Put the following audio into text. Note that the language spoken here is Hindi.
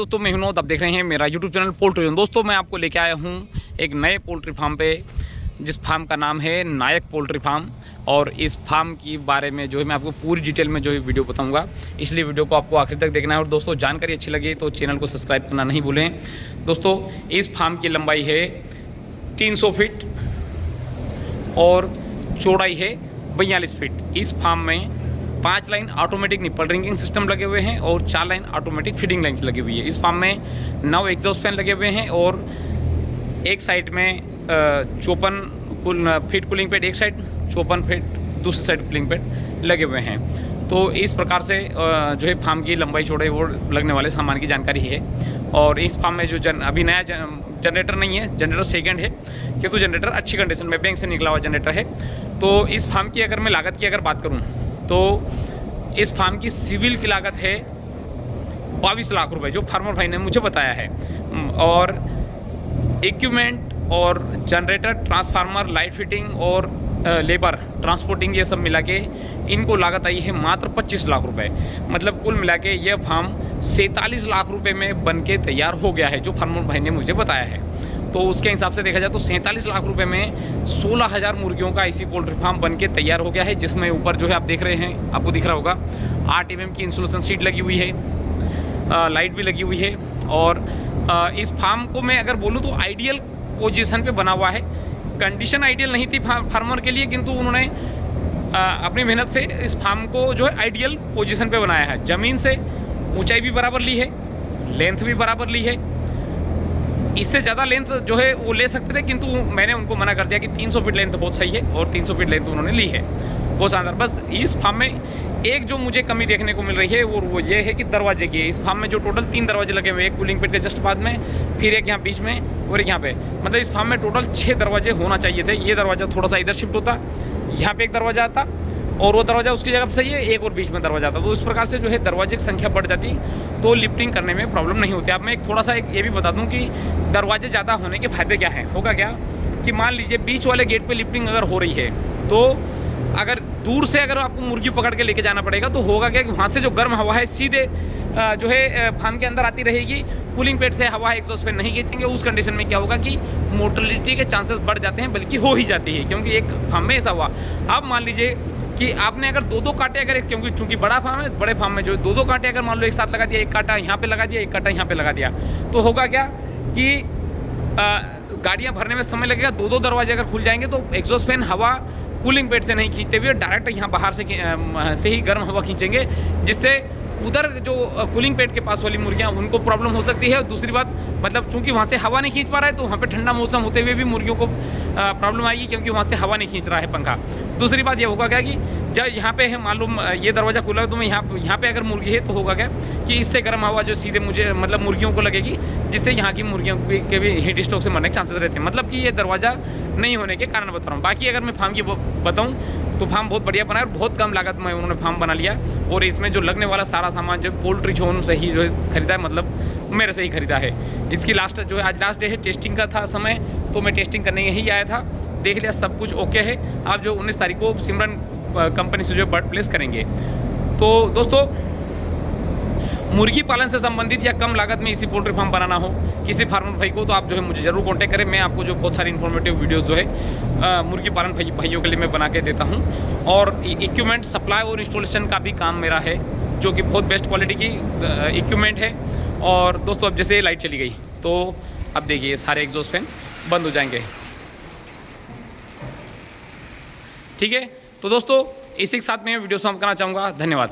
दोस्तों, मैं विनोद, आप देख रहे हैं मेरा यूट्यूब चैनल पोल्ट्री जोन। दोस्तों, मैं आपको लेके आया हूं एक नए पोल्ट्री फार्म पे, जिस फार्म का नाम है नायक पोल्ट्री फार्म। और इस फार्म की बारे में जो है मैं आपको पूरी डिटेल में जो है वीडियो बताऊंगा, इसलिए वीडियो को आपको आखिर तक देखना है। और दोस्तों, जानकारी अच्छी लगी तो चैनल को सब्सक्राइब करना नहीं भूलें। दोस्तों, इस फार्म की लंबाई है 300 फीट और चौड़ाई है 42 फीट। इस फार्म में 5 line automatic nipple ringing system लगे हुए हैं और 4 लाइन ऑटोमेटिक फीडिंग लाइन लगी हुई है। इस फार्म में 9 एग्जॉस्ट फैन लगे हुए हैं और एक साइड में 54 फीट कूलिंग पैड, एक साइड 54 फीट दूसरी साइड कूलिंग पैड लगे हुए हैं। तो इस प्रकार से जो है फार्म की लंबाई चौड़ाई वो लगने वाले सामान की जानकारी है। और इस फार्म में जो अभी नया जनरेटर नहीं है, जनरेटर सेकेंड है, क्योंकि जनरेटर अच्छी कंडीशन में बैंक से निकला हुआ जनरेटर है। तो इस फार्म की अगर मैं लागत की अगर बात करूँ तो इस फार्म की सिविल की लागत है 22 लाख रुपए, जो फार्मर भाई ने मुझे बताया है। और इक्विपमेंट और जनरेटर, ट्रांसफार्मर, लाइट फिटिंग और लेबर, ट्रांसपोर्टिंग, ये सब मिला के इनको लागत आई है मात्र 25 लाख रुपए। मतलब कुल मिला के यह फार्म 47 लाख रुपए में बन के तैयार हो गया है, जो फार्मर भाई ने मुझे बताया है। तो उसके हिसाब से देखा जाए तो 47 लाख रुपए में 16,000 मुर्गियों का ऐसी पोल्ट्री फार्म बन के तैयार हो गया है, जिसमें ऊपर जो है आप देख रहे हैं, आपको दिख रहा होगा 8 mm की इंसुलेशन शीट लगी हुई है, लाइट भी लगी हुई है। और इस फार्म को मैं अगर बोलूँ तो आइडियल पोजीशन पे बना हुआ है। कंडीशन आइडियल नहीं थी फार्मर के लिए, किंतु उन्होंने अपनी मेहनत से इस फार्म को जो है आइडियल पोजीशन पे बनाया है। ज़मीन से ऊंचाई भी बराबर ली है, लेंथ भी बराबर ली है। इससे ज़्यादा लेंथ जो है वो ले सकते थे, किंतु मैंने उनको मना कर दिया कि 300 फीट लेंथ बहुत सही है, और 300 फीट लेंथ उन्होंने ली है, बहुत शानदार। बस इस फार्म में एक जो मुझे कमी देखने को मिल रही है वो ये है कि दरवाजे की है। इस फार्म में जो टोटल 3 दरवाजे लगे हुए हैं, एक कूलिंग पेट के जस्ट बाद में, फिर एक यहाँ बीच में और एक यहाँ पे। मतलब इस फार्म में टोटल 6 दरवाजे होना चाहिए थे। ये दरवाज़ा थोड़ा सा इधर शिफ्ट होता, यहाँ पे एक दरवाज़ा आता और वो दरवाज़ा उसकी जगह पर सही है, एक और बीच में दरवाज़ा आता। तो इस प्रकार से जो है दरवाजे की संख्या बढ़ जाती तो लिफ्टिंग करने में प्रॉब्लम नहीं होती। अब मैं एक थोड़ा सा ये भी बता दूं कि दरवाजे ज़्यादा होने के फायदे क्या हैं। होगा क्या कि मान लीजिए बीच वाले गेट पे लिफ्टिंग अगर हो रही है, तो अगर दूर से अगर आपको मुर्गी पकड़ के लेके जाना पड़ेगा, तो होगा क्या कि वहाँ से जो गर्म हवा है सीधे जो है फार्म के अंदर आती रहेगी। कूलिंग पेट से हवा एग्जॉस्ट फैन नहीं खींचेंगे। उस कंडीशन में क्या होगा कि मोर्टेलिटी के चांसेस बढ़ जाते हैं, बल्कि हो ही जाती है, क्योंकि एक फार्म में ऐसा हुआ। अब मान लीजिए कि आपने अगर 2-2 कांटे अगर, क्योंकि चूंकि बड़ा फार्म है, बड़े फार्म में जो 2-2 कांटे अगर मान लो एक साथ लगा दिया, एक कांटा यहाँ पे लगा दिया, एक कांटा यहाँ पे लगा दिया, तो होगा क्या कि गाड़ियाँ भरने में समय लगेगा। 2-2 दरवाजे अगर खुल जाएंगे तो एग्जॉस्ट फैन हवा कूलिंग पेट से नहीं खींचते हुए डायरेक्ट यहाँ बाहर से ही गर्म हवा खींचेंगे, जिससे उधर जो कूलिंग पेट के पास वाली मुर्गियाँ उनको प्रॉब्लम हो सकती है। और दूसरी बात, मतलब चूंकि वहाँ से हवा नहीं खींच पा रहा है, तो वहाँ पे ठंडा मौसम होते हुए भी मुर्गियों को प्रॉब्लम आएगी, क्योंकि वहाँ से हवा नहीं खींच रहा है पंखा। दूसरी बात ये होगा क्या कि जब यहाँ पे है, मालूम ये दरवाज़ा खुला है, तो मैं यहाँ पे अगर मुर्गी है तो होगा क्या कि इससे गर्म हवा जो सीधे मुझे मतलब मुर्गियों को लगेगी, जिससे यहाँ की मुर्गियों के भी हीट स्ट्रोक से मरने के चांसेस रहते हैं। मतलब कि ये दरवाज़ा नहीं होने के कारण बता रहा हूँ। बाकी अगर मैं फार्म की बताऊँ तो फार्म बहुत बढ़िया बना है और बहुत कम लागत में उन्होंने फार्म बना लिया। और इसमें जो लगने वाला सारा सामान जो पोल्ट्री जोन से ही जो है खरीदा है, मतलब मेरे से ही खरीदा है। इसकी लास्ट जो है, आज लास्ट डे है, टेस्टिंग का था समय, तो मैं टेस्टिंग करने ही आया था, देख लिया, सब कुछ ओके है। आप जो 19 तारीख को सिमरन कंपनी से जो है बर्ड प्लेस करेंगे। तो दोस्तों, मुर्गी पालन से संबंधित या कम लागत में इसी पोल्ट्री फार्म बनाना हो किसी फार्मर भाई को, तो आप जो है मुझे ज़रूर कांटेक्ट करें। मैं आपको जो बहुत सारी इन्फॉर्मेटिव वीडियोस जो है मुर्गी पालन भाइयों के लिए मैं बना के देता हूं। और इक्विपमेंट सप्लाई और इंस्टॉलेशन का भी काम मेरा है, जो कि बहुत बेस्ट क्वालिटी की इक्विपमेंट है। और दोस्तों, अब जैसे लाइट चली गई तो अब देखिए सारे एग्जॉस्ट फैन बंद हो जाएंगे, ठीक है। तो दोस्तों, इसी के साथ मैं वीडियो समाप्त करना चाहूँगा। धन्यवाद।